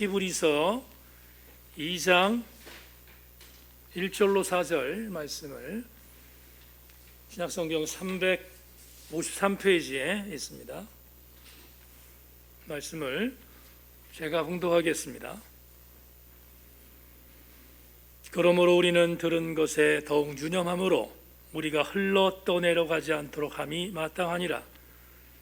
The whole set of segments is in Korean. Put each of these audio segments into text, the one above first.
히브리서 2장 1절로 4절 말씀을 신약성경 353페이지에 있습니다. 말씀을 제가 봉독하겠습니다. 그러므로 우리는 들은 것에 더욱 유념함으로 우리가 흘러 떠내려가지 않도록 함이 마땅하니라.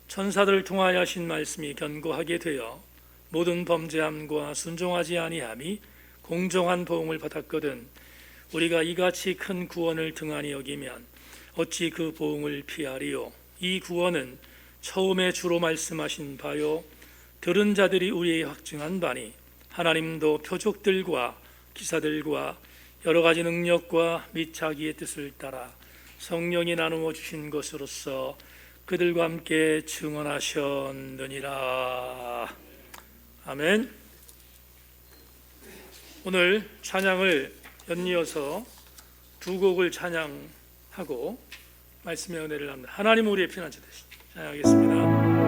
천사들을 통하여 하신 말씀이 견고하게 되어 모든 범죄함과 순종하지 아니함이 공정한 보응을 받았거든 우리가 이같이 큰 구원을 등한히 여기면 어찌 그 보응을 피하리요. 이 구원은 처음에 주로 말씀하신 바요 들은 자들이 우리에게 확증한 바니 하나님도 표적들과 기사들과 여러 가지 능력과 및 자기의 뜻을 따라 성령이 나누어 주신 것으로서 그들과 함께 증언하셨느니라. 아멘. 오늘 찬양을 연이어서 두 곡을 찬양하고 말씀의 은혜를 나눕니다. 하나님 우리의 피난처 되시니 찬양하겠습니다.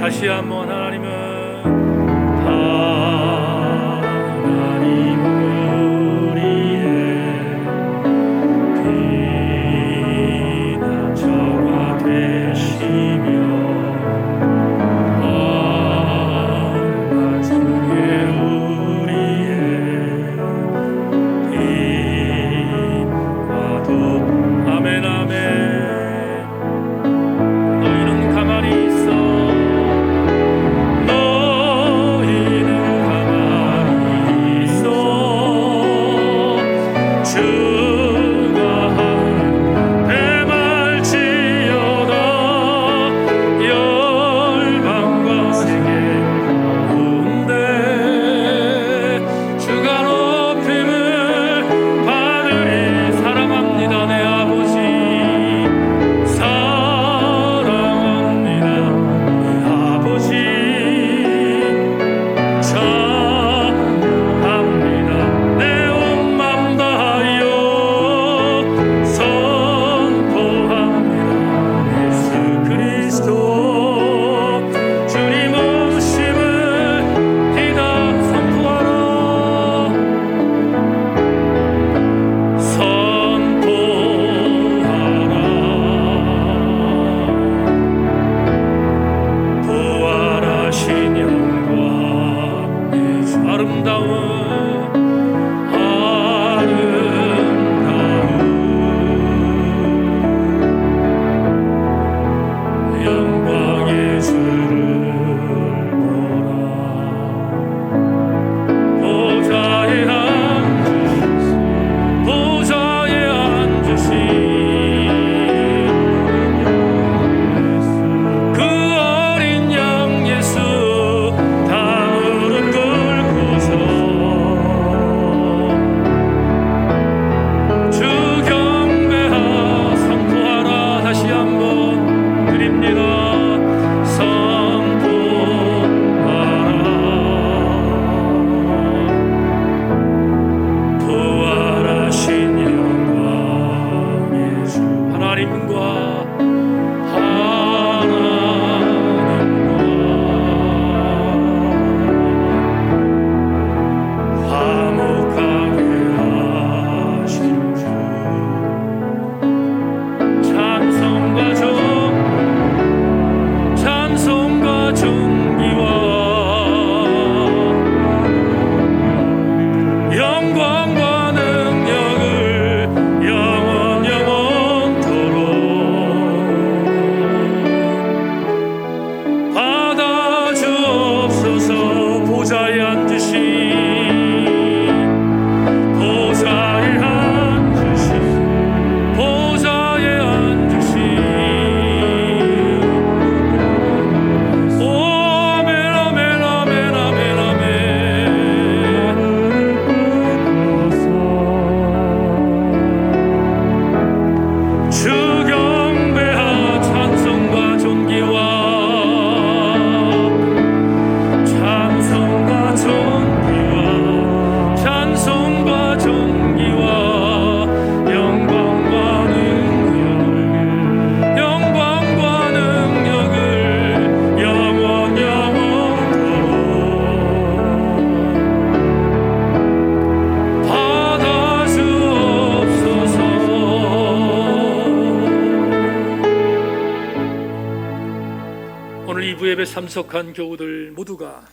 다시 한번 오늘 이 부예배 참석한 교우들 모두가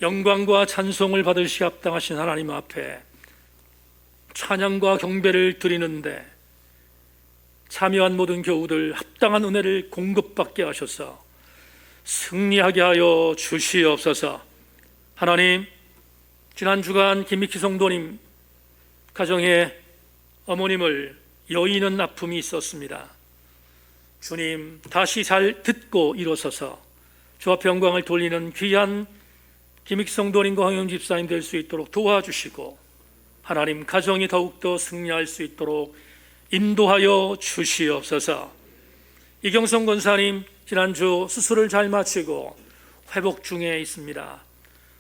영광과 찬송을 받으시기 합당하신 하나님 앞에 찬양과 경배를 드리는데 참여한 모든 교우들 합당한 은혜를 공급받게 하셔서 승리하게 하여 주시옵소서. 하나님, 지난 주간 김미키 성도님 가정에 어머님을 여의는 아픔이 있었습니다. 주님, 다시 잘 듣고 일어서서 주 앞에 영광을 돌리는 귀한 김익 성도님과 황영 집사님 될 수 있도록 도와주시고, 하나님 가정이 더욱더 승리할 수 있도록 인도하여 주시옵소서. 이경성 권사님 지난주 수술을 잘 마치고 회복 중에 있습니다.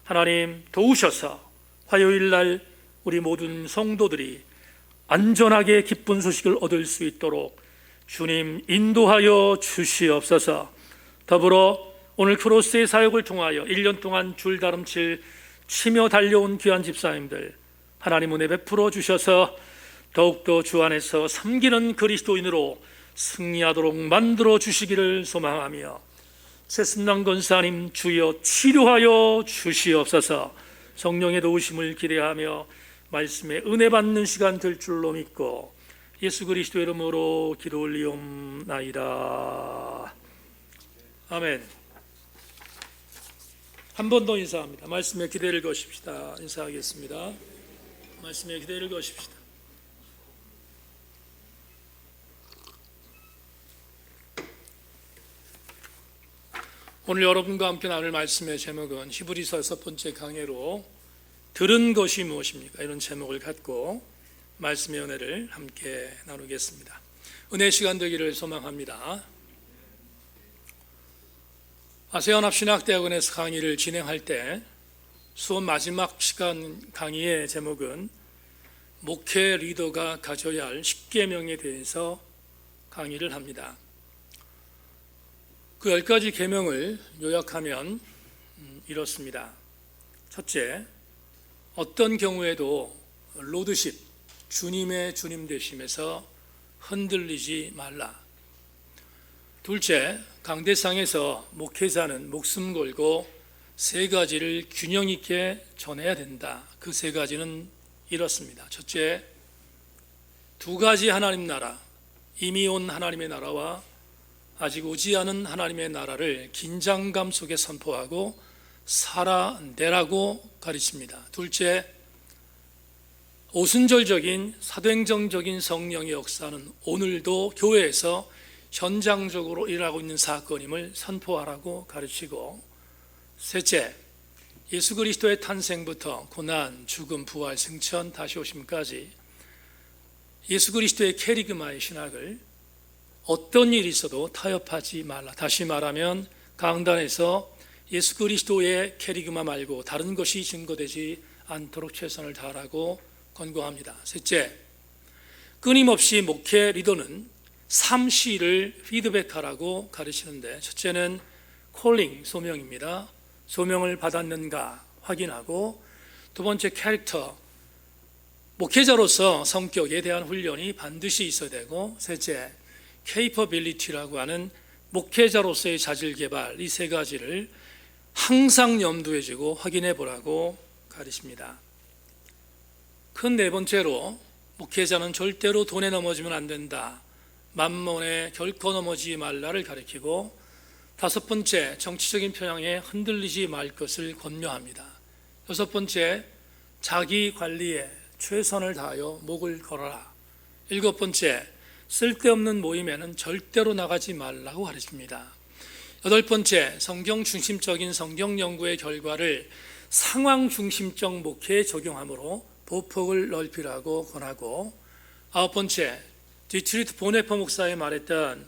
하나님 도우셔서 화요일 날 우리 모든 성도들이 안전하게 기쁜 소식을 얻을 수 있도록 주님 인도하여 주시옵소서. 더불어 오늘 크로스의 사역을 통하여 1년 동안 줄다름칠 치며 달려온 귀한 집사님들 하나님 은혜 베풀어 주셔서 더욱더 주 안에서 섬기는 그리스도인으로 승리하도록 만들어 주시기를 소망하며, 최순남 권사님 주여 치료하여 주시옵소서. 성령의 도우심을 기대하며 말씀에 은혜 받는 시간 될 줄로 믿고 예수 그리스도의 이름으로 기도 올리옵나이다. 아멘. 한 번 더 인사합니다. 말씀에 기대를 거십시다. 인사하겠습니다. 말씀에 기대를 거십시다. 오늘 여러분과 함께 나눌 말씀의 제목은 히브리서 6번째 강해로 들은 것이 무엇입니까? 이런 제목을 갖고 말씀의 은혜를 함께 나누겠습니다. 은혜 시간 되기를 소망합니다. 아세안 합신학대학원에서 강의를 진행할 때 수업 마지막 시간 강의의 제목은 목회 리더가 가져야 할 10계명에 대해서 강의를 합니다. 그 10가지 계명을 요약하면 이렇습니다. 첫째, 어떤 경우에도 로드십, 주님의 주님 되심에서 흔들리지 말라. 둘째, 강대상에서 목회자는 목숨 걸고 3가지를 균형 있게 전해야 된다. 그 3가지는 이렇습니다. 첫째, 2가지 하나님 나라, 이미 온 하나님의 나라와 아직 오지 않은 하나님의 나라를 긴장감 속에 선포하고 살아내라고 가르칩니다. 둘째, 오순절적인 사도행정적인 성령의 역사는 오늘도 교회에서 현장적으로 일어나고 있는 사건임을 선포하라고 가르치고, 셋째, 예수 그리스도의 탄생부터 고난, 죽음, 부활, 승천, 다시 오심까지 예수 그리스도의 캐리그마의 신학을 어떤 일이 있어도 타협하지 말라. 다시 말하면 강단에서 예수 그리스도의 캐리그마 말고 다른 것이 증거되지 않도록 최선을 다하라고 권고합니다. 셋째, 끊임없이 목회 리더는 3C를 피드백하라고 가르치는데, 첫째는 콜링, 소명입니다. 소명을 받았는가 확인하고, 두 번째 캐릭터, 목회자로서 성격에 대한 훈련이 반드시 있어야 되고, 셋째 capability라고 하는 목회자로서의 자질 개발, 이 3가지를 항상 염두에 두고 확인해 보라고 가르칩니다. 큰 4번째로 목회자는 절대로 돈에 넘어지면 안 된다. 만몬에 결코 넘어지지 말라를 가리키고, 5번째, 정치적인 편향에 흔들리지 말 것을 권유합니다. 6번째, 자기 관리에 최선을 다하여 목을 걸어라. 7번째, 쓸데없는 모임에는 절대로 나가지 말라고 가르칩니다. 8번째, 성경 중심적인 성경 연구의 결과를 상황 중심적 목회에 적용하므로 보폭을 넓히라고 권하고, 9번째, 디트리트 보네퍼 목사의 말했던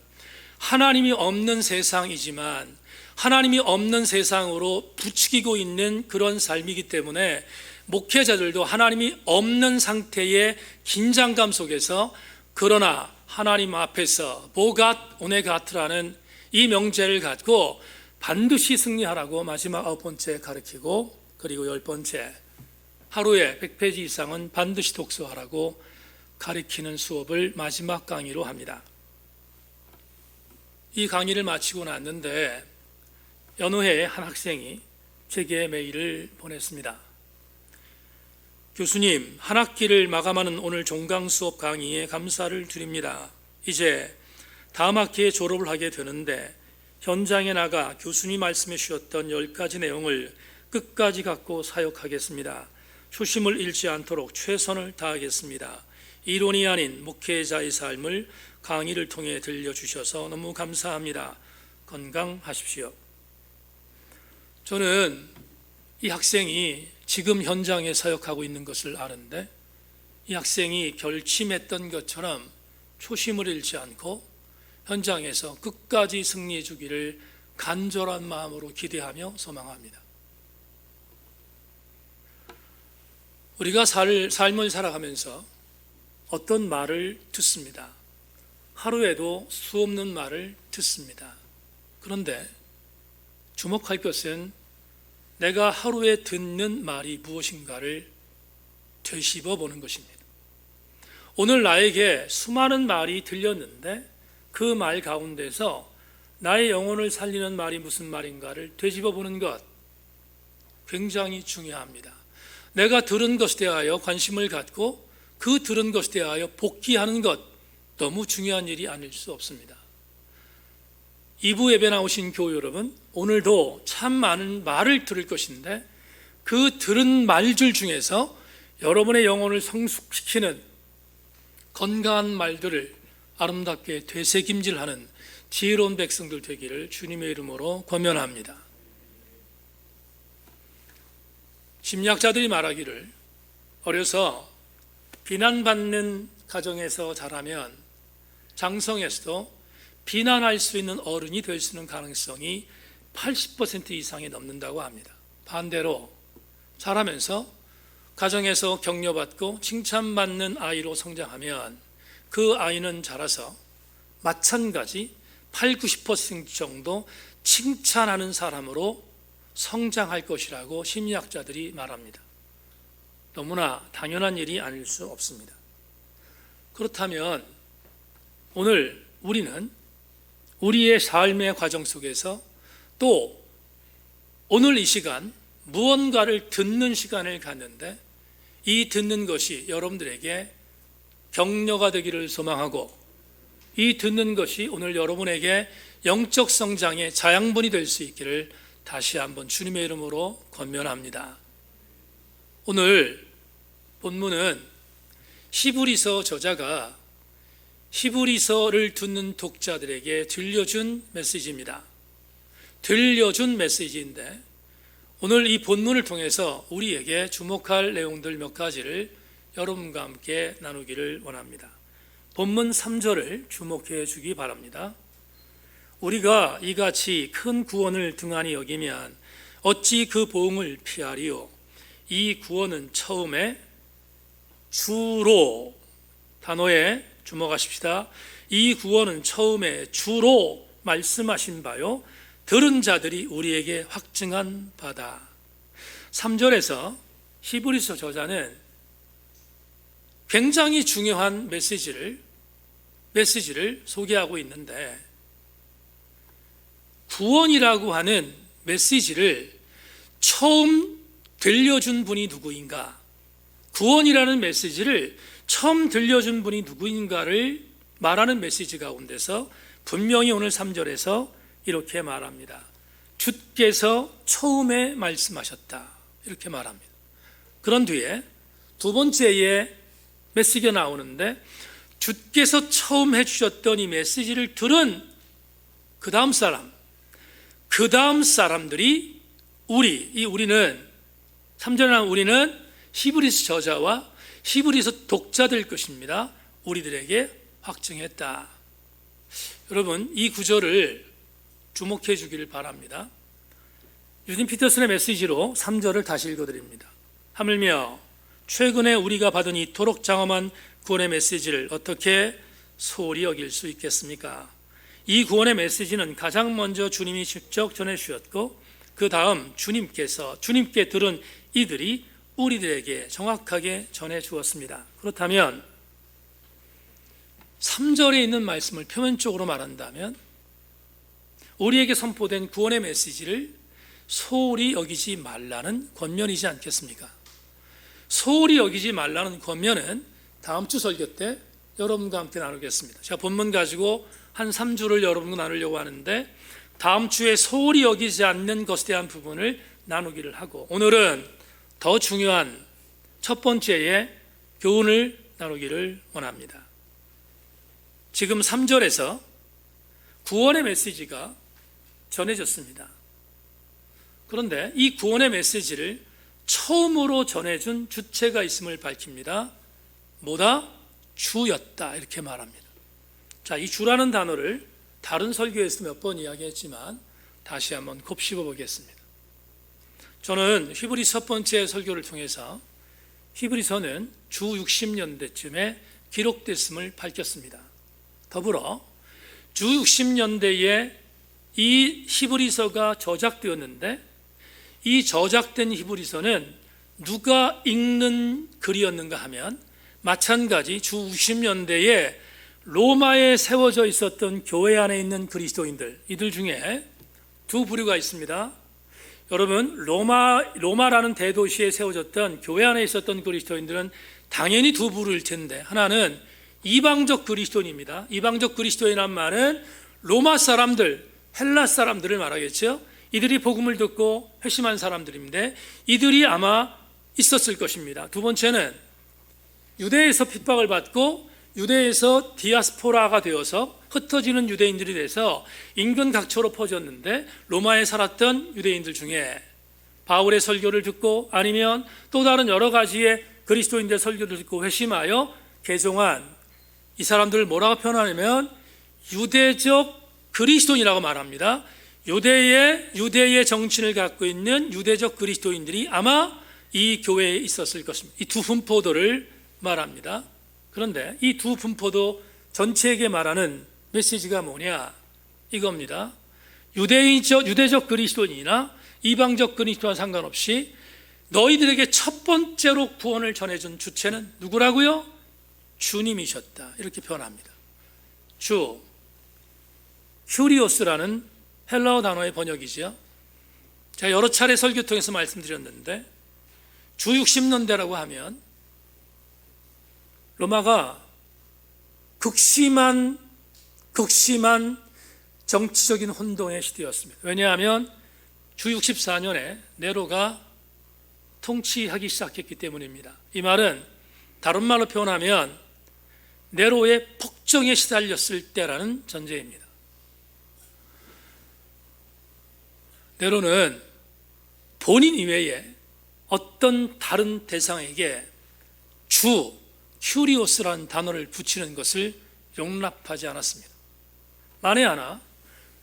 하나님이 없는 세상이지만 하나님이 없는 세상으로 부추기고 있는 그런 삶이기 때문에 목회자들도 하나님이 없는 상태의 긴장감 속에서, 그러나 하나님 앞에서 보갓 오네가트라는 이 명제를 갖고 반드시 승리하라고 마지막 9번째 가르치고, 그리고 10번째, 하루에 100페이지 이상은 반드시 독서하라고 가르치는 수업을 마지막 강의로 합니다. 이 강의를 마치고 났는데 연호회의 한 학생이 제게 메일을 보냈습니다. 교수님, 한 학기를 마감하는 오늘 종강 수업 강의에 감사를 드립니다. 이제 다음 학기에 졸업을 하게 되는데 현장에 나가 교수님 말씀해 주셨던 10가지 내용을 끝까지 갖고 사역하겠습니다. 초심을 잃지 않도록 최선을 다하겠습니다. 이론이 아닌 목회자의 삶을 강의를 통해 들려주셔서 너무 감사합니다. 건강하십시오. 저는 이 학생이 지금 현장에 사역하고 있는 것을 아는데 이 학생이 결심했던 것처럼 초심을 잃지 않고 현장에서 끝까지 승리해 주기를 간절한 마음으로 기대하며 소망합니다. 우리가 삶을 살아가면서 어떤 말을 듣습니다. 하루에도 수없는 말을 듣습니다. 그런데 주목할 것은 내가 하루에 듣는 말이 무엇인가를 되씹어 보는 것입니다. 오늘 나에게 수많은 말이 들렸는데 그 말 가운데서 나의 영혼을 살리는 말이 무슨 말인가를 되짚어 보는 것 굉장히 중요합니다. 내가 들은 것에 대하여 관심을 갖고 그 들은 것에 대하여 복귀하는 것 너무 중요한 일이 아닐 수 없습니다. 2부 예배 나오신 교우 여러분, 오늘도 참 많은 말을 들을 것인데 그 들은 말들 중에서 여러분의 영혼을 성숙시키는 건강한 말들을 아름답게 되새김질하는 지혜로운 백성들 되기를 주님의 이름으로 권면합니다. 심리학자들이 말하기를 어려서 비난받는 가정에서 자라면 장성에서도 비난할 수 있는 어른이 될 수 있는 가능성이 80% 이상이 넘는다고 합니다. 반대로 자라면서 가정에서 격려받고 칭찬받는 아이로 성장하면 그 아이는 자라서 마찬가지 80-90% 정도 칭찬하는 사람으로 성장할 것이라고 심리학자들이 말합니다. 너무나 당연한 일이 아닐 수 없습니다. 그렇다면 오늘 우리는 우리의 삶의 과정 속에서 또 오늘 이 시간 무언가를 듣는 시간을 갖는데 이 듣는 것이 여러분들에게 격려가 되기를 소망하고 이 듣는 것이 오늘 여러분에게 영적 성장의 자양분이 될 수 있기를 다시 한번 주님의 이름으로 권면합니다. 오늘 본문은 히브리서 저자가 히브리서를 듣는 독자들에게 들려준 메시지입니다. 들려준 메시지인데 오늘 이 본문을 통해서 우리에게 주목할 내용들 몇 가지를 여러분과 함께 나누기를 원합니다. 본문 3절을 주목해 주기 바랍니다. 우리가 이같이 큰 구원을 등한히 여기면 어찌 그 보응을 피하리요. 이 구원은 처음에 주로, 단어에 주목하십시다. 이 구원은 처음에 주로 말씀하신 바요 들은 자들이 우리에게 확증한 바다. 3절에서 히브리서 저자는 굉장히 중요한 메시지를 소개하고 있는데 구원이라고 하는 메시지를 처음 들려준 분이 누구인가, 구원이라는 메시지를 처음 들려준 분이 누구인가를 말하는 메시지 가운데서 분명히 오늘 3절에서 이렇게 말합니다. 주께서 처음에 말씀하셨다, 이렇게 말합니다. 그런 뒤에 두 번째의 메시지가 나오는데 주께서 처음 해주셨던 이 메시지를 들은 그 다음 사람들이 우리는 3절에 나온 우리는 히브리서 저자와 히브리서 독자될 것입니다. 우리들에게 확증했다. 여러분, 이 구절을 주목해 주기를 바랍니다. 유진 피터슨의 메시지로 3절을 다시 읽어드립니다. 하물며 최근에 우리가 받은 이토록 장엄한 구원의 메시지를 어떻게 소홀히 여길 수 있겠습니까? 이 구원의 메시지는 가장 먼저 주님이 직접 전해주셨고 그 다음 주님께 들은 이들이 우리들에게 정확하게 전해주었습니다. 그렇다면 3절에 있는 말씀을 표면적으로 말한다면 우리에게 선포된 구원의 메시지를 소홀히 여기지 말라는 권면이지 않겠습니까? 소홀히 여기지 말라는 권면은 다음 주 설교 때 여러분과 함께 나누겠습니다. 제가 본문 가지고 한 3주를 여러분과 나누려고 하는데 다음 주에 소홀히 여기지 않는 것에 대한 부분을 나누기를 하고, 오늘은 더 중요한 첫 번째의 교훈을 나누기를 원합니다. 지금 3절에서 구원의 메시지가 전해졌습니다. 그런데 이 구원의 메시지를 처음으로 전해준 주체가 있음을 밝힙니다. 뭐다? 주였다, 이렇게 말합니다. 자, 이 주라는 단어를 다른 설교에서 몇 번 이야기했지만 다시 한번 곱씹어 보겠습니다. 저는 히브리서 첫 번째 설교를 통해서 히브리서는 주 60년대쯤에 기록됐음을 밝혔습니다. 더불어 주 60년대에 이 히브리서가 저작되었는데, 이 저작된 히브리서는 누가 읽는 글이었는가 하면 마찬가지 주 60년대에 로마에 세워져 있었던 교회 안에 있는 그리스도인들, 이들 중에 두 부류가 있습니다. 여러분, 로마라는 대도시에 세워졌던 교회 안에 있었던 그리스도인들은 당연히 두 부류일 텐데, 하나는 이방적 그리스도인입니다. 이방적 그리스도인이란 말은 로마 사람들, 헬라 사람들을 말하겠죠. 이들이 복음을 듣고 회심한 사람들인데 이들이 아마 있었을 것입니다. 두 번째는 유대에서 핍박을 받고 유대에서 디아스포라가 되어서 흩어지는 유대인들이 돼서 인근 각처로 퍼졌는데, 로마에 살았던 유대인들 중에 바울의 설교를 듣고 아니면 또 다른 여러 가지의 그리스도인들의 설교를 듣고 회심하여 개종한 이 사람들을 뭐라고 표현하냐면 유대적 그리스도인이라고 말합니다. 유대의 정신을 갖고 있는 유대적 그리스도인들이 아마 이 교회에 있었을 것입니다. 이 두 분포도를 말합니다. 그런데 이 두 분포도 전체에게 말하는 메시지가 뭐냐? 이겁니다. 유대적 그리스도인이나 이방적 그리스도와 상관없이 너희들에게 첫 번째로 구원을 전해준 주체는 누구라고요? 주님이셨다, 이렇게 표현합니다. 주, 휴리오스라는 헬라어 단어의 번역이죠. 제가 여러 차례 설교 통해서 말씀드렸는데, 주 60년대라고 하면 로마가 극심한 정치적인 혼돈의 시대였습니다. 왜냐하면 주 64년에 네로가 통치하기 시작했기 때문입니다. 이 말은 다른 말로 표현하면 네로의 폭정에 시달렸을 때라는 전제입니다. 네로는 본인 이외에 어떤 다른 대상에게 주, 휴리오스라는 단어를 붙이는 것을 용납하지 않았습니다. 만에 하나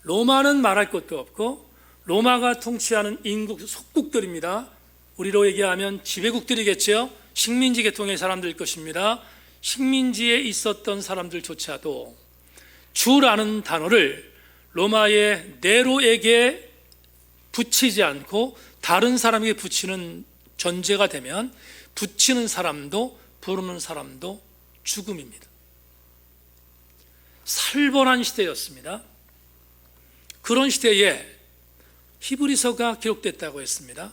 로마는 말할 것도 없고 로마가 통치하는 인국 속국들입니다. 우리로 얘기하면 지배국들이겠죠. 식민지 계통의 사람들일 것입니다. 식민지에 있었던 사람들조차도 주라는 단어를 로마의 네로에게 붙이지 않고 다른 사람에게 붙이는 전제가 되면 붙이는 사람도 부르는 사람도 죽음입니다. 살벌한 시대였습니다. 그런 시대에 히브리서가 기록됐다고 했습니다.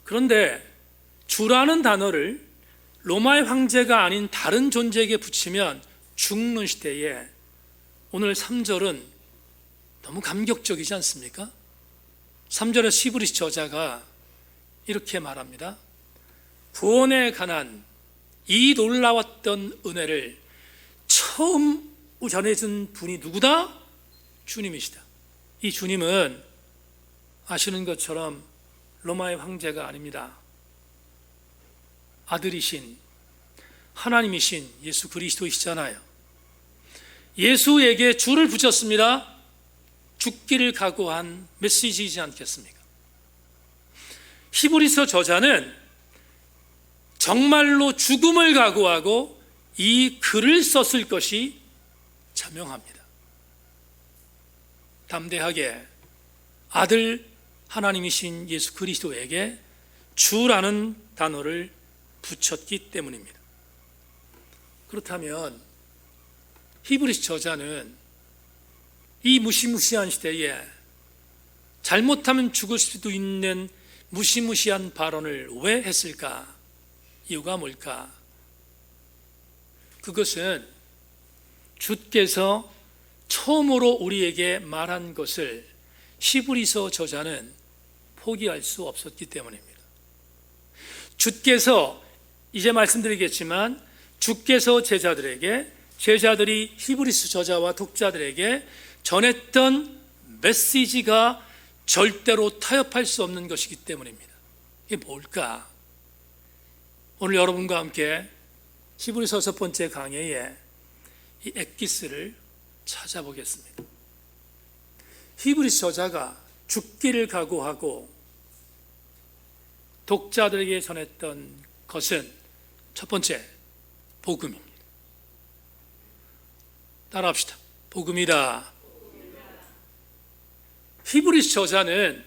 그런데 주라는 단어를 로마의 황제가 아닌 다른 존재에게 붙이면 죽는 시대에 오늘 3절은 너무 감격적이지 않습니까? 3절에 히브리서 저자가 이렇게 말합니다. 구원에 관한 이 놀라웠던 은혜를 처음 전해준 분이 누구다? 주님이시다. 이 주님은 아시는 것처럼 로마의 황제가 아닙니다. 아들이신 하나님이신 예수 그리스도이시잖아요. 예수에게 주를 붙였습니다. 죽기를 각오한 메시지이지 않겠습니까? 히브리서 저자는 정말로 죽음을 각오하고 이 글을 썼을 것이 자명합니다. 담대하게 아들 하나님이신 예수 그리스도에게 주라는 단어를 붙였기 때문입니다. 그렇다면 히브리서 저자는 이 무시무시한 시대에 잘못하면 죽을 수도 있는 무시무시한 발언을 왜 했을까? 이유가 뭘까? 그것은 주께서 처음으로 우리에게 말한 것을 히브리서 저자는 포기할 수 없었기 때문입니다. 주께서, 이제 말씀드리겠지만 주께서 제자들에게, 제자들이 히브리서 저자와 독자들에게 전했던 메시지가 절대로 타협할 수 없는 것이기 때문입니다. 이게 뭘까? 오늘 여러분과 함께 히브리서 첫 번째 강해에 이 엑기스를 찾아보겠습니다. 히브리서 저자가 죽기를 각오하고 독자들에게 전했던 것은 첫 번째, 복음입니다. 따라합시다. 복음이다. 히브리서 저자는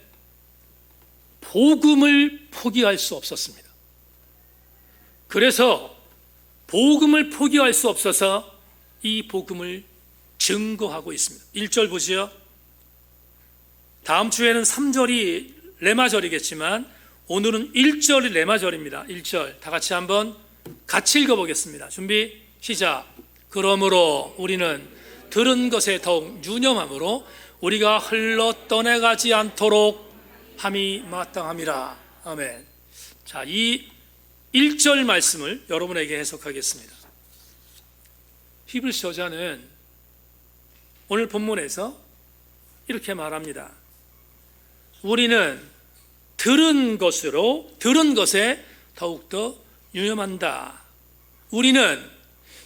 복음을 포기할 수 없었습니다. 그래서 복음을 포기할 수 없어서 이 복음을 증거하고 있습니다. 1절 보시죠. 다음 주에는 3절이 레마절이겠지만 오늘은 1절이 레마절입니다. 1절 다 같이 한번 같이 읽어보겠습니다. 준비 시작. 그러므로 우리는 들은 것에 더욱 유념함으로 우리가 흘러 떠내가지 않도록 함이 마땅함이라. 아멘. 자, 이 1절 말씀을 여러분에게 해석하겠습니다. 히브리서 저자는 오늘 본문에서 이렇게 말합니다. 우리는 들은 것에 더욱더 유념한다. 우리는,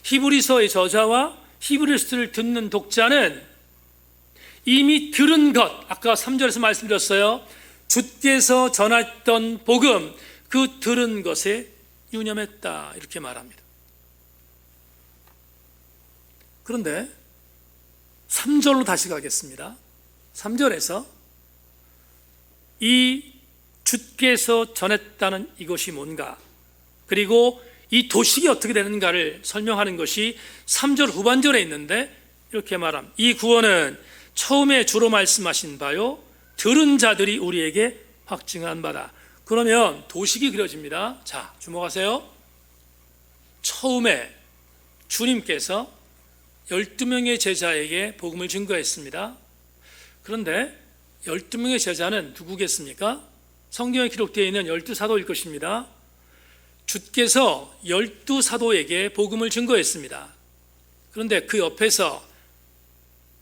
히브리서의 저자와 히브리서를 듣는 독자는 이미 들은 것, 아까 3절에서 말씀드렸어요. 주께서 전했던 복음, 그 들은 것에 유념했다, 이렇게 말합니다. 그런데 3절로 다시 가겠습니다. 3절에서 이 주께서 전했다는 이것이 뭔가, 그리고 이 도식이 어떻게 되는가를 설명하는 것이 3절 후반절에 있는데 이렇게 말함. 이 구원은 처음에 주로 말씀하신 바요 들은 자들이 우리에게 확증한 바다. 그러면 도식이 그려집니다. 자, 주목하세요. 처음에 주님께서 12명의 제자에게 복음을 증거했습니다. 그런데 12명의 제자는 누구겠습니까? 성경에 기록되어 있는 12사도일 것입니다. 주께서 12사도에게 복음을 증거했습니다. 그런데 그 옆에서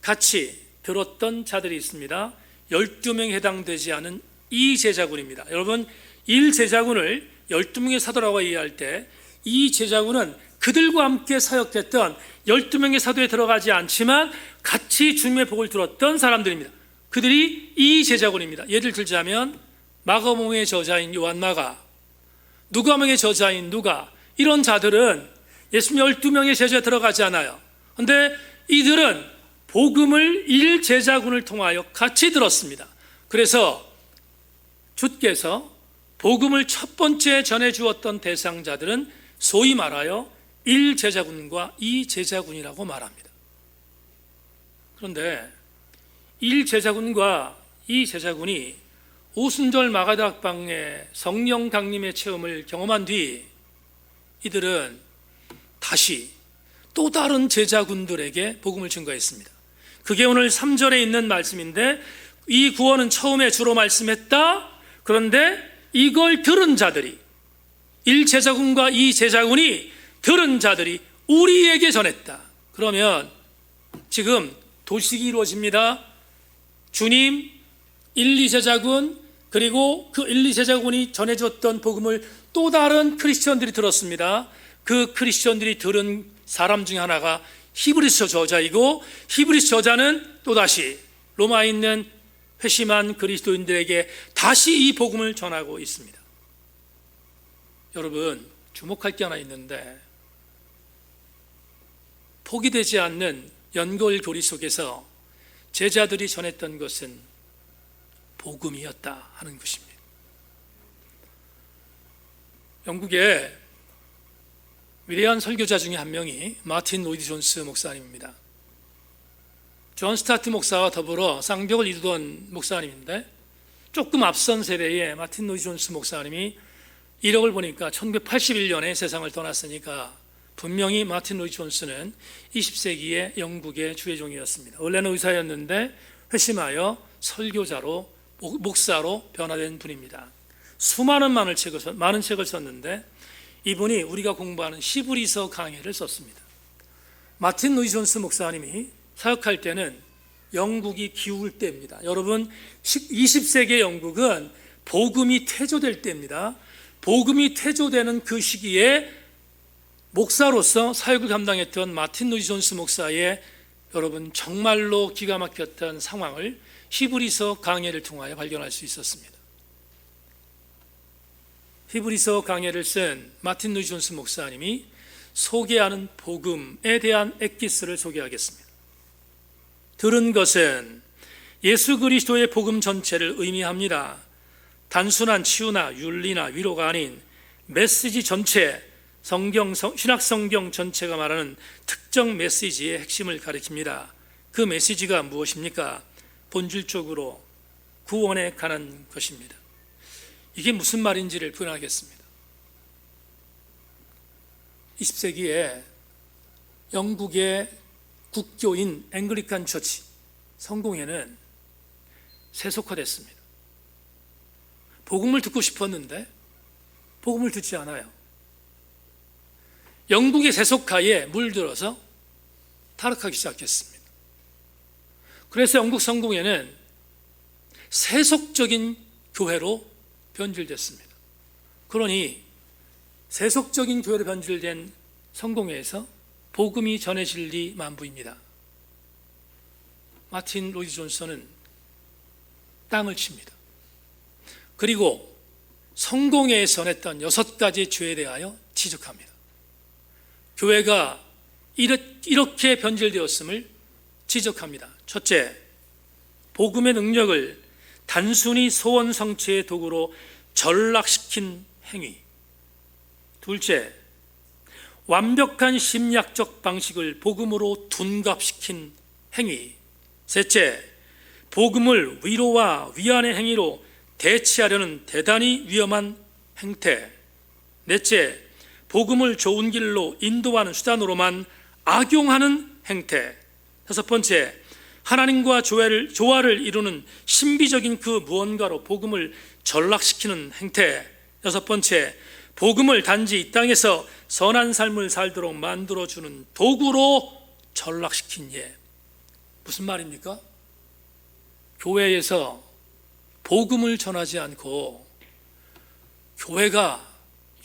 같이 들었던 자들이 있습니다. 12명에 해당되지 않은 이 제자군입니다. 여러분, 1제자군을 12명의 사도라고 이해할 때 이 제자군은 그들과 함께 사역했던 12명의 사도에 들어가지 않지만 같이 주님의 복을 들었던 사람들입니다. 그들이 이 제자군입니다. 예를 들자면 마가복음의 저자인 요한마가, 누가복음의 저자인 누가, 이런 자들은 예수님 12명의 제자에 들어가지 않아요. 그런데 이들은 복음을 1제자군을 통하여 같이 들었습니다. 그래서 주께서 복음을 첫 번째 전해주었던 대상자들은 소위 말하여 1제자군과 2제자군이라고 말합니다. 그런데 1제자군과 2제자군이 오순절 마가다락방의 성령 강림의 체험을 경험한 뒤 이들은 다시 또 다른 제자군들에게 복음을 증거했습니다. 그게 오늘 3절에 있는 말씀인데, 이 구원은 처음에 주로 말씀했다. 그런데 이걸 들은 자들이, 1제자군과 2제자군이 들은 자들이 우리에게 전했다. 그러면 지금 도식이 이루어집니다. 주님, 1, 2제자군, 그리고 그 1, 2제자군이 전해줬던 복음을 또 다른 크리스천들이 들었습니다. 그 크리스천들이 들은 사람 중에 하나가 히브리서 저자이고, 히브리서 저자는 또다시 로마에 있는 회심한 그리스도인들에게 다시 이 복음을 전하고 있습니다. 여러분, 주목할 게 하나 있는데, 포기되지 않는 연골교리 속에서 제자들이 전했던 것은 복음이었다 하는 것입니다. 영국의 위대한 설교자 중에 한 명이 마틴 로이드 존스 목사님입니다. 존 스타트 목사와 더불어 쌍벽을 이루던 목사님인데, 조금 앞선 세대의 마틴 로이드 존스 목사님이 이력을 보니까 1981년에 세상을 떠났으니까 분명히 마틴 로이드 존스는 20세기의 영국의 주의종이었습니다. 원래는 의사였는데 회심하여 설교자로, 목사로 변화된 분입니다. 많은 책을 썼는데 이분이 우리가 공부하는 히브리서 강해를 썼습니다. 마틴 로이드 존스 목사님이 사역할 때는 영국이 기울 때입니다. 여러분, 20세기의 영국은 복음이 퇴조될 때입니다. 복음이 퇴조되는 그 시기에 목사로서 사역을 감당했던 마틴 로이드 존스 목사의 여러분 정말로 기가 막혔던 상황을 히브리서 강해를 통하여 발견할 수 있었습니다. 히브리서 강해를 쓴 마틴 로이드 존스 목사님이 소개하는 복음에 대한 엑기스를 소개하겠습니다. 들은 것은 예수 그리스도의 복음 전체를 의미합니다. 단순한 치유나 윤리나 위로가 아닌 메시지 전체, 신약 성경 전체가 말하는 특정 메시지의 핵심을 가리킵니다. 그 메시지가 무엇입니까? 본질적으로 구원에 관한 것입니다. 이게 무슨 말인지를 표현하겠습니다. 20세기에 영국의 국교인 앵글리칸 처치 성공회는 세속화됐습니다. 복음을 듣고 싶었는데 복음을 듣지 않아요. 영국의 세속화에 물들어서 타락하기 시작했습니다. 그래서 영국 성공회는 세속적인 교회로 변질됐습니다. 그러니 세속적인 교회로 변질된 성공회에서 복음이 전해질 리 만부입니다. 마틴 로이드 존슨은 땅을 칩니다. 그리고 성공회에서 냈던 6가지 죄에 대하여 지적합니다. 교회가 이렇게 변질되었음을 지적합니다. 첫째, 복음의 능력을 단순히 소원 성취의 도구로 전락시킨 행위. 둘째, 완벽한 심리학적 방식을 복음으로 둔갑시킨 행위. 셋째, 복음을 위로와 위안의 행위로 대체하려는 대단히 위험한 행태. 넷째, 복음을 좋은 길로 인도하는 수단으로만 악용하는 행태. 다섯 번째, 하나님과 조화를 이루는 신비적인 그 무언가로 복음을 전락시키는 행태. 여섯 번째, 복음을 단지 이 땅에서 선한 삶을 살도록 만들어주는 도구로 전락시킨 예. 무슨 말입니까? 교회에서 복음을 전하지 않고 교회가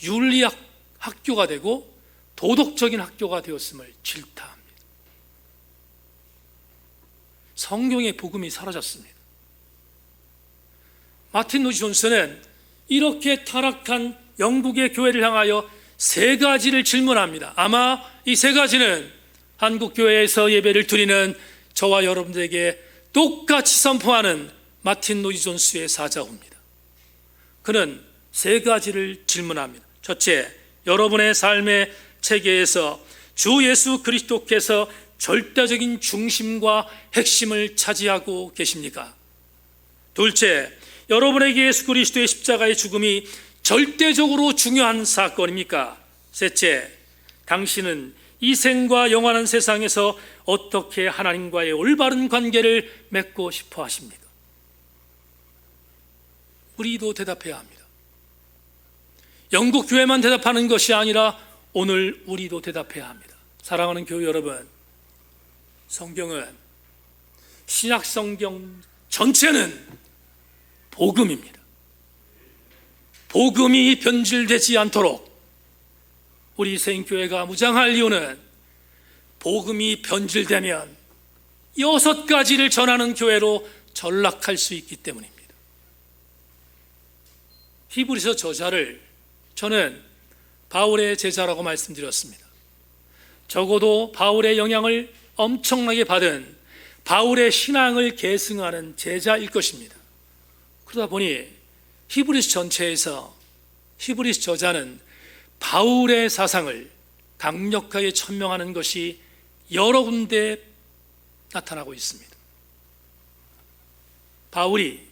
윤리학 학교가 되고 도덕적인 학교가 되었음을 질타합니다. 성경의 복음이 사라졌습니다. 마틴 로이드 존슨은 이렇게 타락한 영국의 교회를 향하여 3가지를 질문합니다. 아마 이 3가지는 한국 교회에서 예배를 드리는 저와 여러분들에게 똑같이 선포하는 마틴 로이드 존스의 사자후입니다. 그는 3가지를 질문합니다. 첫째, 여러분의 삶의 체계에서 주 예수 그리스도께서 절대적인 중심과 핵심을 차지하고 계십니까? 둘째, 여러분에게 예수 그리스도의 십자가의 죽음이 절대적으로 중요한 사건입니까? 셋째, 당신은 이 생과 영원한 세상에서 어떻게 하나님과의 올바른 관계를 맺고 싶어 하십니까? 우리도 대답해야 합니다. 영국 교회만 대답하는 것이 아니라 오늘 우리도 대답해야 합니다. 사랑하는 교회 여러분, 성경은 신약 성경 전체는 복음입니다. 복음이 변질되지 않도록 우리 세인교회가 무장할 이유는 복음이 변질되면 6가지를 전하는 교회로 전락할 수 있기 때문입니다. 히브리서 저자를 저는 바울의 제자라고 말씀드렸습니다. 적어도 바울의 영향을 엄청나게 받은 바울의 신앙을 계승하는 제자일 것입니다. 그러다 보니 히브리서 전체에서 히브리서 저자는 바울의 사상을 강력하게 천명하는 것이 여러 군데 나타나고 있습니다. 바울이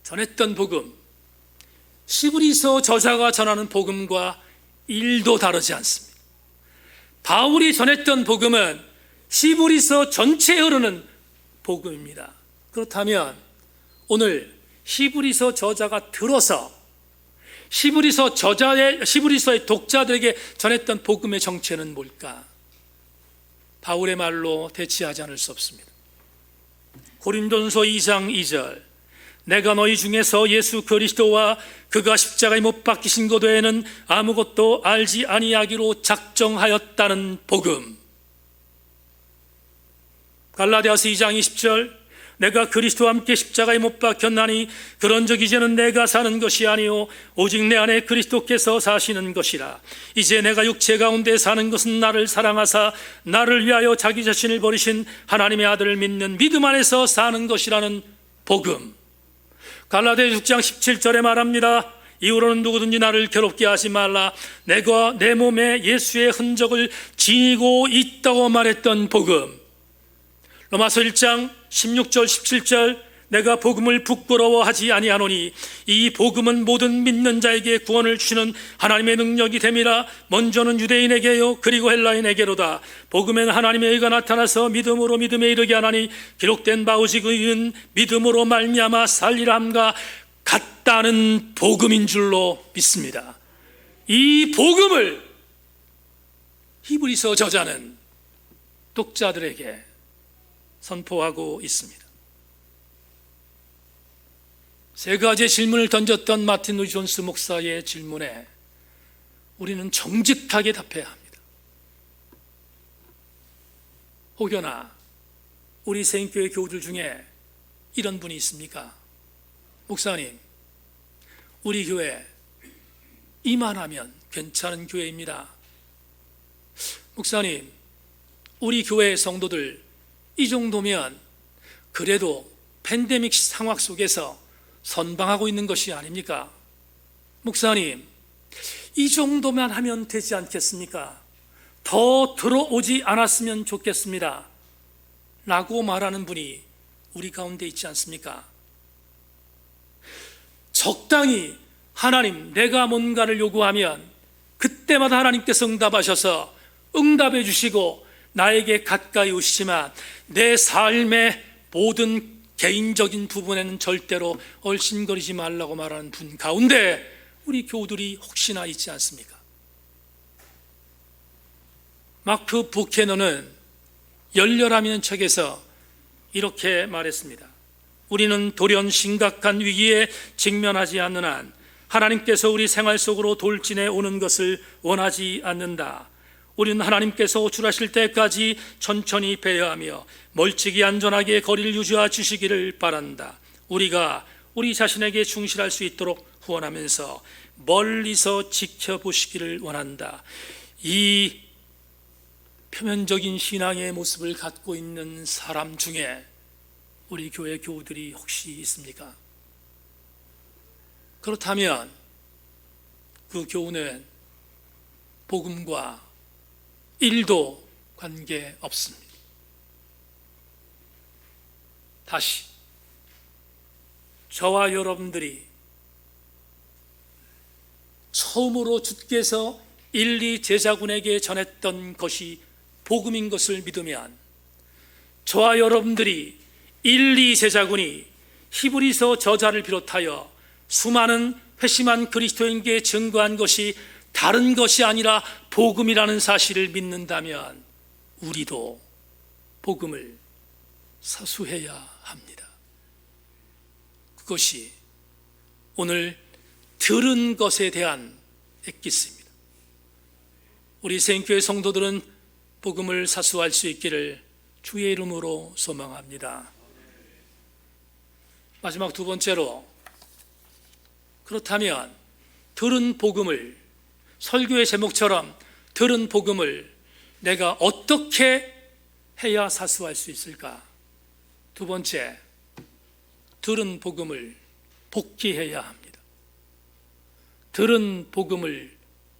전했던 복음, 히브리서 저자가 전하는 복음과 1도 다르지 않습니다. 바울이 전했던 복음은 히브리서 전체에 흐르는 복음입니다. 그렇다면 오늘 히브리서 저자가 들어서 히브리서의 독자들에게 전했던 복음의 정체는 뭘까? 바울의 말로 대치하지 않을 수 없습니다. 고린도전서 2장 2절, 내가 너희 중에서 예수 그리스도와 그가 십자가에 못 박히신 것 외에는 아무것도 알지 아니하기로 작정하였다는 복음. 갈라디아서 2장 20절, 내가 그리스도와 함께 십자가에 못 박혔나니 그런즉 이제는 내가 사는 것이 아니요 오직 내 안에 그리스도께서 사시는 것이라. 이제 내가 육체 가운데 사는 것은 나를 사랑하사 나를 위하여 자기 자신을 버리신 하나님의 아들을 믿는 믿음 안에서 사는 것이라는 복음. 갈라디아 6장 17절에 말합니다. 이후로는 누구든지 나를 괴롭게 하지 말라. 내가 내 몸에 예수의 흔적을 지니고 있다고 말했던 복음. 로마서 1장 16절 17절, 내가 복음을 부끄러워하지 아니하노니 이 복음은 모든 믿는 자에게 구원을 주시는 하나님의 능력이 됨이라. 먼저는 유대인에게요 그리고 헬라인에게로다. 복음에는 하나님의 의가 나타나서 믿음으로 믿음에 이르게 하나니 기록된 바 오직 의인 믿음으로 말미암아 살리라 함과 같다는 복음인 줄로 믿습니다. 이 복음을 히브리서 저자는 독자들에게 선포하고 있습니다. 세 가지의 질문을 던졌던 마틴 루이 존스 목사의 질문에 우리는 정직하게 답해야 합니다. 혹여나 우리 세인교회 교우들 중에 이런 분이 있습니까? 목사님, 우리 교회 이만하면 괜찮은 교회입니다. 목사님, 우리 교회 성도들 이 정도면 그래도 팬데믹 상황 속에서 선방하고 있는 것이 아닙니까? 목사님, 이 정도만 하면 되지 않겠습니까? 더 들어오지 않았으면 좋겠습니다 라고 말하는 분이 우리 가운데 있지 않습니까? 적당히 하나님, 내가 뭔가를 요구하면 그때마다 하나님께서 응답하셔서 응답해 주시고 나에게 가까이 오시지만 내 삶의 모든 개인적인 부분에는 절대로 얼씬거리지 말라고 말하는 분 가운데 우리 교우들이 혹시나 있지 않습니까? 마크 부캐너는 열렬함이라는 책에서 이렇게 말했습니다. 우리는 돌연 심각한 위기에 직면하지 않는 한 하나님께서 우리 생활 속으로 돌진해 오는 것을 원하지 않는다. 우리는 하나님께서 호출하실 때까지 천천히 배회하며 멀찍이 안전하게 거리를 유지해 주시기를 바란다. 우리가 우리 자신에게 충실할 수 있도록 후원하면서 멀리서 지켜보시기를 원한다. 이 표면적인 신앙의 모습을 갖고 있는 사람 중에 우리 교회 교우들이 혹시 있습니까? 그렇다면 그 교우는 복음과 1도 관계 없습니다. 다시 저와 여러분들이 처음으로 주께서 1, 2 제자군에게 전했던 것이 복음인 것을 믿으면 저와 여러분들이 1, 2 제자군이 히브리서 저자를 비롯하여 수많은 회심한 그리스도인에게 증거한 것이 다른 것이 아니라 복음이라는 사실을 믿는다면 우리도 복음을 사수해야 합니다. 그것이 오늘 들은 것에 대한 엑기스입니다. 우리 세인교회 성도들은 복음을 사수할 수 있기를 주의 이름으로 소망합니다. 마지막 두 번째로, 그렇다면 들은 복음을, 설교의 제목처럼 들은 복음을 내가 어떻게 해야 사수할 수 있을까? 두 번째, 들은 복음을 복기해야 합니다. 들은 복음을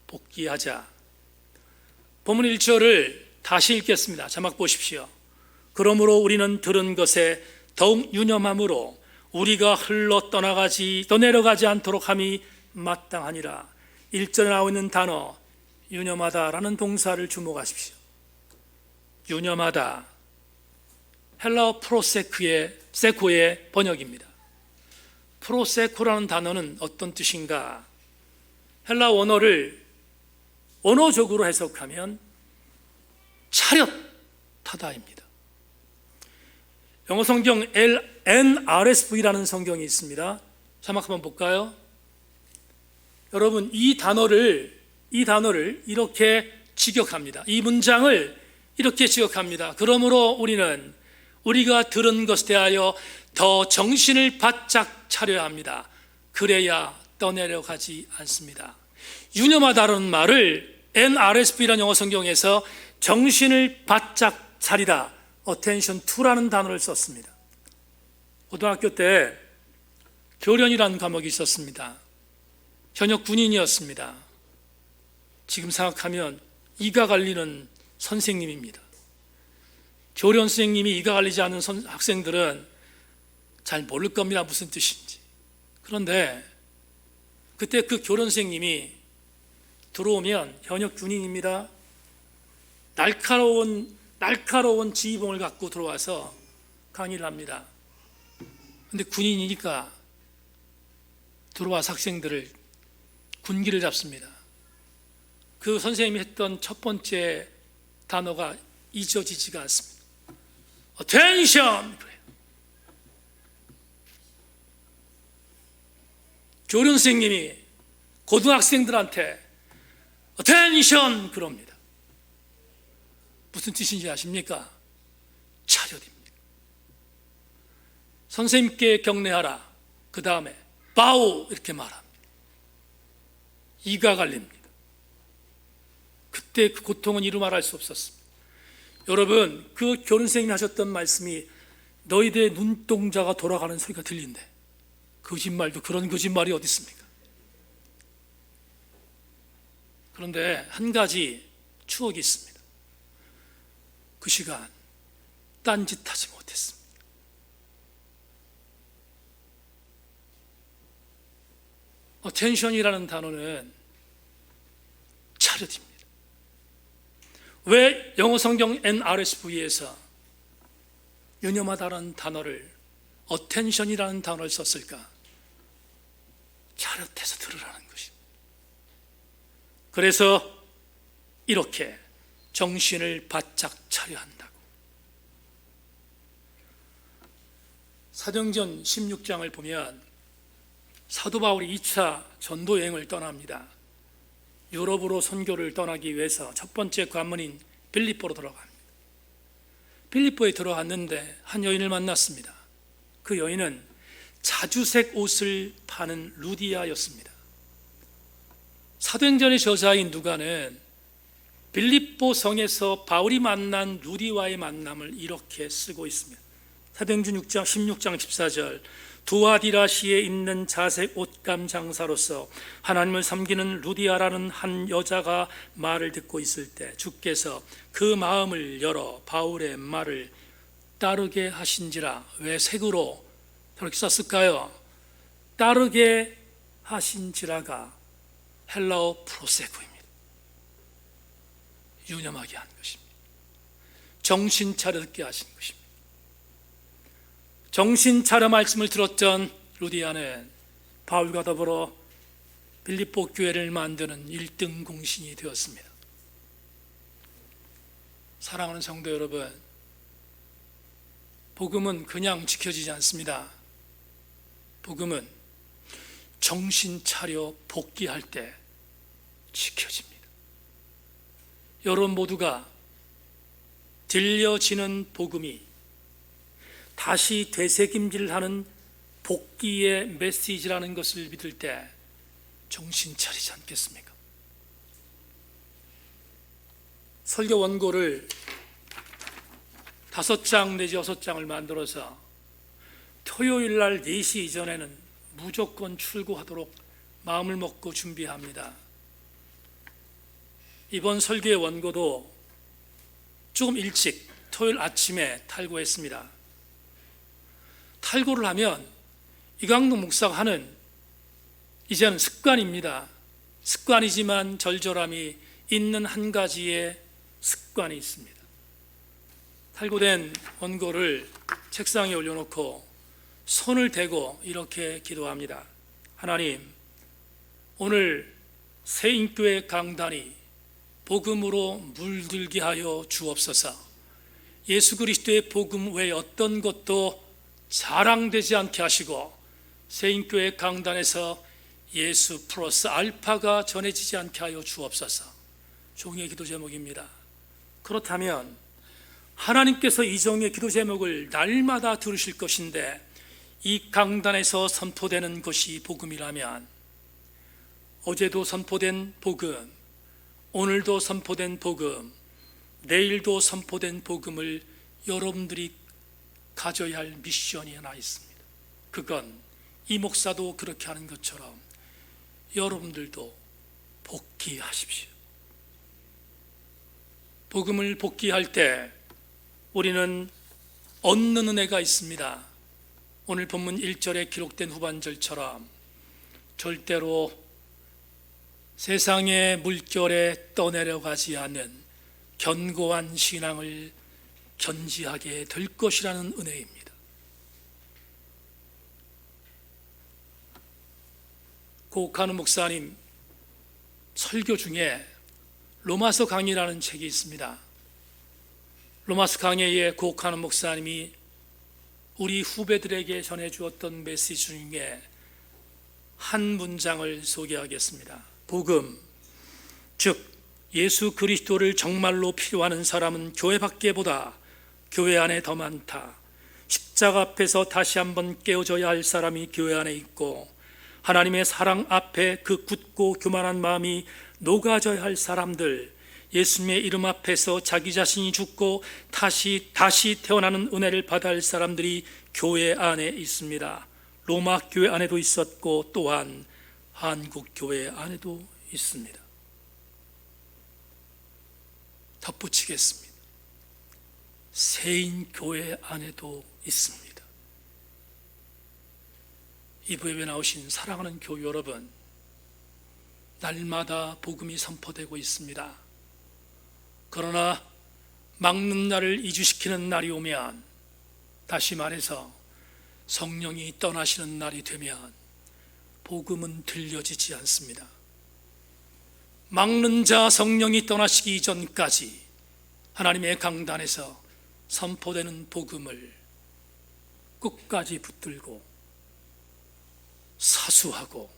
복기하자. 본문 1절을 다시 읽겠습니다. 자막 보십시오. 그러므로 우리는 들은 것에 더욱 유념함으로 우리가 떠내려가지 않도록 함이 마땅하니라. 1절에 나와 있는 단어 유념하다라는 동사를 주목하십시오. 유념하다, 헬라어 프로세코의 번역입니다. 프로세코라는 단어는 어떤 뜻인가? 헬라 원어를 언어적으로 해석하면 차렷하다입니다. 영어 성경 NRSV라는 성경이 있습니다. 자막 한번 볼까요? 여러분, 이 단어를 이렇게 직역합니다. 이 문장을 이렇게 직역합니다. 그러므로 우리는 우리가 들은 것에 대하여 더 정신을 바짝 차려야 합니다. 그래야 떠내려가지 않습니다. 유념하다라는 말을 NRSV라는 영어 성경에서 정신을 바짝 차리다, attention to라는 단어를 썼습니다. 고등학교 때 교련이라는 과목이 있었습니다. 현역 군인이었습니다. 지금 생각하면 이가 갈리는 선생님입니다. 교련 선생님이 이가 갈리지 않은 학생들은 잘 모를 겁니다. 무슨 뜻인지. 그런데 그때 그 교련 선생님이 들어오면 현역 군인입니다. 날카로운 지휘봉을 갖고 들어와서 강의를 합니다. 그런데 군인이니까 들어와서 학생들을 군기를 잡습니다. 그 선생님이 했던 첫 번째 단어가 잊어지지가 않습니다. attention! 그래요. 교련 선생님이 고등학생들한테 attention! 그럽니다. 무슨 뜻인지 아십니까? 차렷입니다. 선생님께 경례하라. 그 다음에 bow 이렇게 말합니다. 이가 갈립니다. 그때 그 고통은 이루 말할 수 없었습니다. 여러분, 그 교련 선생님이 하셨던 말씀이 너희들의 눈동자가 돌아가는 소리가 들린대. 거짓말도 그런 거짓말이 어디 있습니까? 그런데 한 가지 추억이 있습니다. 그 시간 딴짓하지 못했습니다. attention이라는 단어는 차렷입니다. 왜 영어 성경 NRSV에서 유념하다라는 단어를 attention이라는 단어를 썼을까? 차렷해서 들으라는 것입니다. 그래서 이렇게 정신을 바짝 차려야 한다고. 사도행전 16장을 보면 사도 바울이 2차 전도 여행을 떠납니다. 유럽으로 선교를 떠나기 위해서 첫 번째 관문인 빌립보로 들어갑니다. 빌립보에 들어갔는데 한 여인을 만났습니다. 그 여인은 자주색 옷을 파는 루디아였습니다. 사도행전의 저자인 누가는 빌립보 성에서 바울이 만난 루디와의 만남을 이렇게 쓰고 있습니다. 사도행전 16장 14절, 두아디라시에 있는 자색 옷감 장사로서 하나님을 섬기는 루디아라는 한 여자가 말을 듣고 있을 때 주께서 그 마음을 열어 바울의 말을 따르게 하신지라. 왜 색으로 그렇게 썼을까요? 따르게 하신지라가 헬라어 프로세코입니다. 유념하게 한 것입니다. 정신 차려 듣게 하신 것입니다. 정신 차려 말씀을 들었던 루디아는 바울과 더불어 빌립보 교회를 만드는 1등 공신이 되었습니다. 사랑하는 성도 여러분, 복음은 그냥 지켜지지 않습니다. 복음은 정신 차려 복귀할 때 지켜집니다. 여러분 모두가 들려지는 복음이 다시 되새김질하는 복귀의 메시지라는 것을 믿을 때 정신 차리지 않겠습니까? 설교 원고를 5장 내지 6장을 만들어서 토요일 날 4시 이전에는 무조건 출고하도록 마음을 먹고 준비합니다. 이번 설교의 원고도 조금 일찍 토요일 아침에 탈고했습니다. 탈고를 하면 이광동 목사가 하는 이제는 습관입니다. 습관이지만 절절함이 있는 한 가지의 습관이 있습니다. 탈고된 원고를 책상에 올려놓고 손을 대고 이렇게 기도합니다. 하나님, 오늘 새인교회 강단이 복음으로 물들게 하여 주옵소서. 예수 그리스도의 복음 외에 어떤 것도 자랑되지 않게 하시고 새인교회 강단에서 예수 플러스 알파가 전해지지 않게 하여 주옵소서. 종이의 기도 제목입니다. 그렇다면 하나님께서 이 종의 기도 제목을 날마다 들으실 것인데 이 강단에서 선포되는 것이 복음이라면 어제도 선포된 복음, 오늘도 선포된 복음, 내일도 선포된 복음을 여러분들이 가져야 할 미션이 하나 있습니다. 그건 이 목사도 그렇게 하는 것처럼 여러분들도 복귀하십시오. 복음을 복귀할 때 우리는 얻는 은혜가 있습니다. 오늘 본문 1절에 기록된 후반절처럼 절대로 세상의 물결에 떠내려가지 않는 견고한 신앙을 견지하게 될 것이라는 은혜입니다. 고옥하는 목사님 설교 중에 로마서 강의라는 책이 있습니다. 로마서 강의에 고옥하는 목사님이 우리 후배들에게 전해주었던 메시지 중에 한 문장을 소개하겠습니다. 복음, 즉 예수 그리스도를 정말로 필요하는 사람은 교회 밖에보다 교회 안에 더 많다. 십자가 앞에서 다시 한번 깨어져야 할 사람이 교회 안에 있고 하나님의 사랑 앞에 그 굳고 교만한 마음이 녹아져야 할 사람들, 예수님의 이름 앞에서 자기 자신이 죽고 다시 태어나는 은혜를 받아야 할 사람들이 교회 안에 있습니다. 로마 교회 안에도 있었고 또한 한국 교회 안에도 있습니다. 덧붙이겠습니다. 세인 교회 안에도 있습니다. 이부예배 나오신 사랑하는 교회 여러분, 날마다 복음이 선포되고 있습니다. 그러나 막는 날을 이주시키는 날이 오면, 다시 말해서 성령이 떠나시는 날이 되면 복음은 들려지지 않습니다. 막는 자 성령이 떠나시기 이전까지 하나님의 강단에서 선포되는 복음을 끝까지 붙들고 사수하고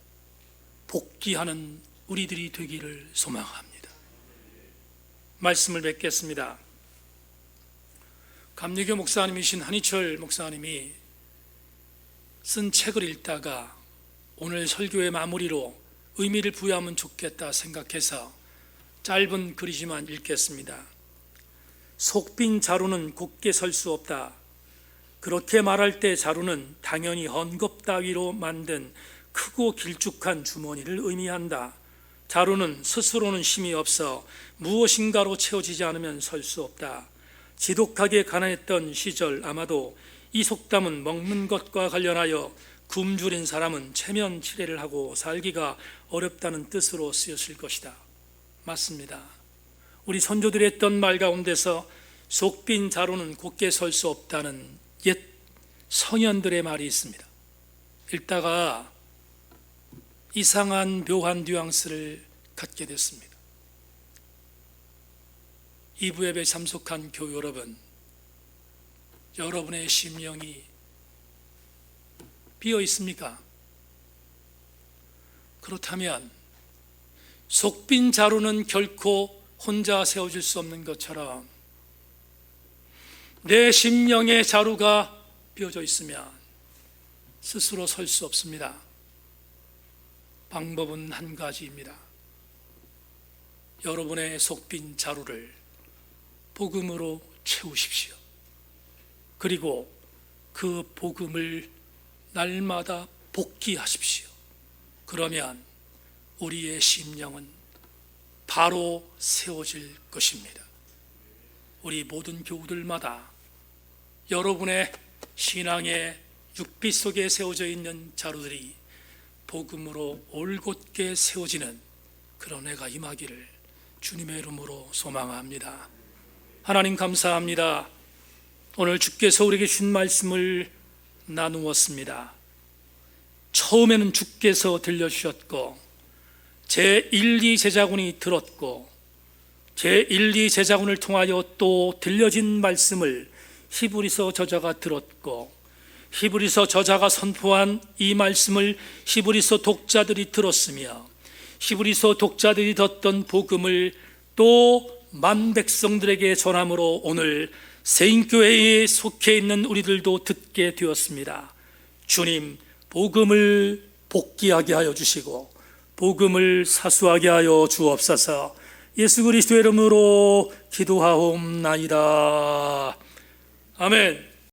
복귀하는 우리들이 되기를 소망합니다. 말씀을 뵙겠습니다. 감리교 목사님이신 한희철 목사님이 쓴 책을 읽다가 오늘 설교의 마무리로 의미를 부여하면 좋겠다 생각해서 짧은 글이지만 읽겠습니다. 속빈 자루는 곧게 설 수 없다. 그렇게 말할 때 자루는 당연히 헝겊 따위로 만든 크고 길쭉한 주머니를 의미한다. 자루는 스스로는 힘이 없어 무엇인가로 채워지지 않으면 설 수 없다. 지독하게 가난했던 시절 아마도 이 속담은 먹는 것과 관련하여 굶주린 사람은 체면 치레를 하고 살기가 어렵다는 뜻으로 쓰였을 것이다. 맞습니다. 우리 선조들이 했던 말 가운데서 속빈 자루는 곧게 설 수 없다는 옛 성현들의 말이 있습니다. 읽다가 이상한 묘한 뉘앙스를 갖게 됐습니다. 이부 예배에 참석한 교회 여러분, 여러분의 심령이 비어 있습니까? 그렇다면 속빈 자루는 결코 혼자 세워질 수 없는 것처럼 내 심령의 자루가 비어져 있으면 스스로 설 수 없습니다. 방법은 한 가지입니다. 여러분의 속빈 자루를 복음으로 채우십시오. 그리고 그 복음을 날마다 복귀하십시오. 그러면 우리의 심령은 바로 세워질 것입니다. 우리 모든 교우들마다 여러분의 신앙의 육빛 속에 세워져 있는 자루들이 복음으로 올곧게 세워지는 그런 해가 임하기를 주님의 이름으로 소망합니다. 하나님 감사합니다. 오늘 주께서 우리에게 주신 말씀을 나누었습니다. 처음에는 주께서 들려주셨고 제1, 2제자군이 들었고 제1, 2제자군을 통하여 또 들려진 말씀을 히브리서 저자가 들었고 히브리서 저자가 선포한 이 말씀을 히브리서 독자들이 들었으며 히브리서 독자들이 듣던 복음을 또 만 백성들에게 전함으로 오늘 세인교회에 속해 있는 우리들도 듣게 되었습니다. 주님, 복음을 복귀하게 하여 주시고 복음을 사수하게 하여 주옵소서. 예수 그리스도의 이름으로 기도하옵나이다. 아멘.